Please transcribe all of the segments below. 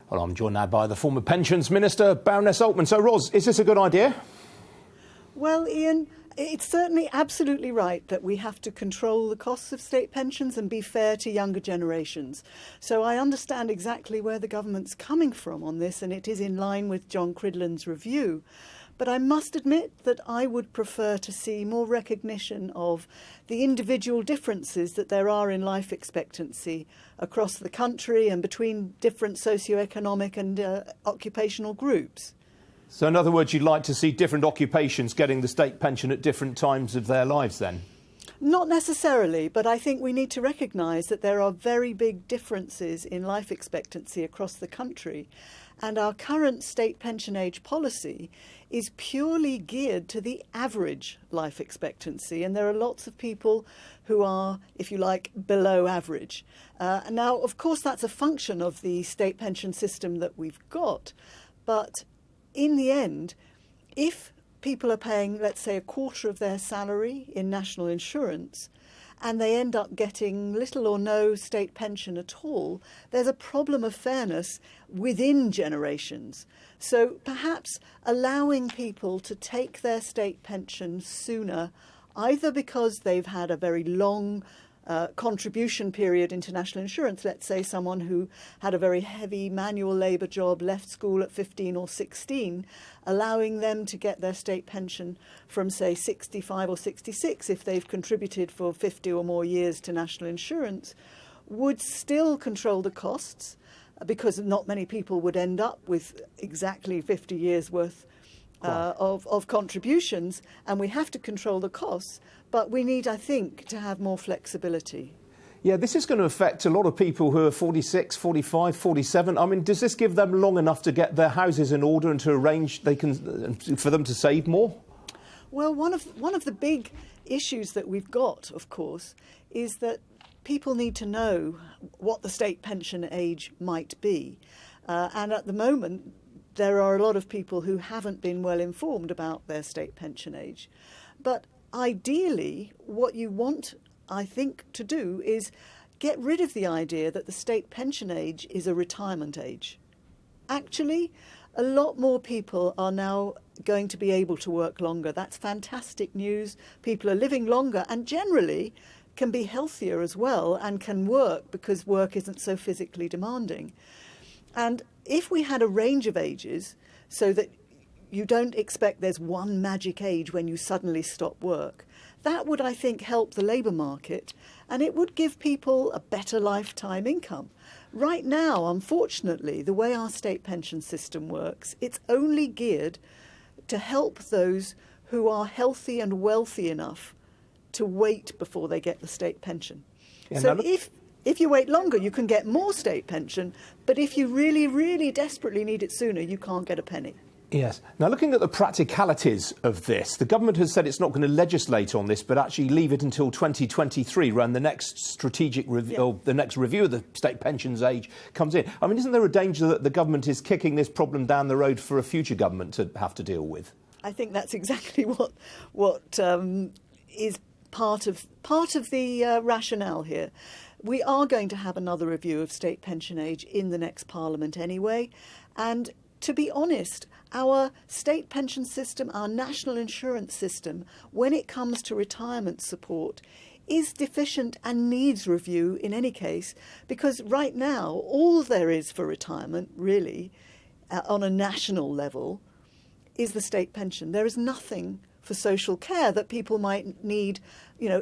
Well, I'm joined now by the former Pensions Minister Baroness Altman. So, Ros, is this a good idea? Well, Ian, it's certainly absolutely right that we have to control the costs of state pensions and be fair to younger generations. So I understand exactly where the government's coming from on this, and it is in line with John Cridland's review. But I must admit that I would prefer to see more recognition of the individual differences that there are in life expectancy across the country and between different socioeconomic and occupational groups. So, in other words, you'd like to see different occupations getting the state pension at different times of their lives, then? Not necessarily, but I think we need to recognise that there are very big differences in life expectancy across the country. And our current state pension age policy is purely geared to the average life expectancy. And there are lots of people who are, if you like, below average. Now, of course, that's a function of the state pension system that we've got. But in the end, if people are paying, let's say, a quarter of their salary in national insurance, and they end up getting little or no state pension at all, there's a problem of fairness within generations. So perhaps allowing people to take their state pension sooner, either because they've had a very long contribution period into national insurance, let's say someone who had a very heavy manual labour job, left school at 15 or 16, allowing them to get their state pension from, say, 65 or 66 if they've contributed for 50 or more years to national insurance, would still control the costs, because not many people would end up with exactly 50 years worth of contributions, and we have to control the costs, but we need, I think, to have more flexibility. Yeah, this is going to affect a lot of people who are 46, 45, 47. I mean, does this give them long enough to get their houses in order and to arrange for them to save more? Well, one of the big issues that we've got, of course, is that people need to know what the state pension age might be. And at the moment, there are a lot of people who haven't been well informed about their state pension age. But ideally, what you want, I think, to do is get rid of the idea that the state pension age is a retirement age. Actually, a lot more people are now going to be able to work longer. That's fantastic news. People are living longer and generally can be healthier as well and can work because work isn't so physically demanding. And if we had a range of ages so that you don't expect there's one magic age when you suddenly stop work, that would, I think, help the labour market, and it would give people a better lifetime income. Right now, unfortunately, the way our state pension system works, it's only geared to help those who are healthy and wealthy enough to wait before they get the state pension. Yeah, so if you wait longer, you can get more state pension, but if you really, really desperately need it sooner, you can't get a penny. Yes. Now, looking at the practicalities of this, the government has said it's not going to legislate on this, but actually leave it until 2023, when the next strategic review, or the next review of the state pensions age comes in. I mean, isn't there a danger that the government is kicking this problem down the road for a future government to have to deal with? I think that's exactly what is part of the rationale here. We are going to have another review of state pension age in the next Parliament anyway, and to be honest, our state pension system, our national insurance system, when it comes to retirement support, is deficient and needs review in any case, because right now all there is for retirement, really, on a national level, is the state pension. There is nothing for social care that people might need,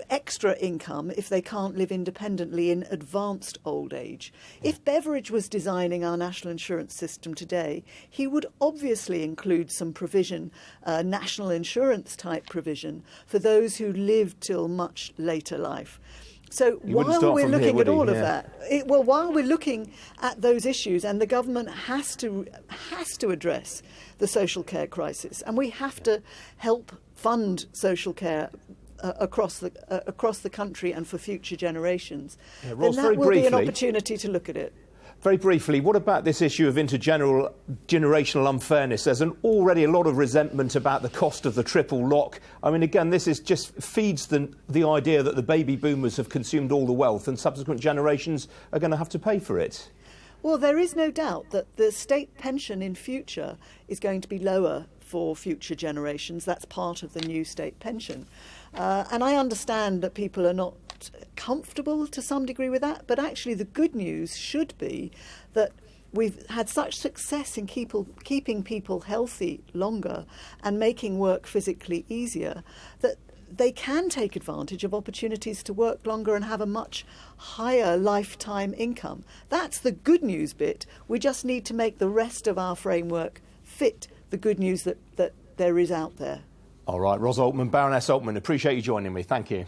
extra income if they can't live independently in advanced old age. If Beveridge was designing our national insurance system today, he would obviously include some provision, national insurance type provision, for those who live till much later life. So while we're looking at all of that, while we're looking at those issues, and the government has to address the social care crisis, and we have to help fund social care across the country and for future generations, then that will be an opportunity to look at it. Very briefly, what about this issue of intergenerational unfairness? There's already a lot of resentment about the cost of the triple lock. I mean, again, this is just feeds the idea that the baby boomers have consumed all the wealth and subsequent generations are going to have to pay for it. Well, there is no doubt that the state pension in future is going to be lower for future generations. That's part of the new state pension. And I understand that people are not comfortable to some degree with that, but actually the good news should be that we've had such success in keeping people healthy longer and making work physically easier that they can take advantage of opportunities to work longer and have a much higher lifetime income. That's the good news bit. We just need to make the rest of our framework fit the good news that there is out there. All right, Ros Altman, Baroness Altman, appreciate you joining me. Thank you.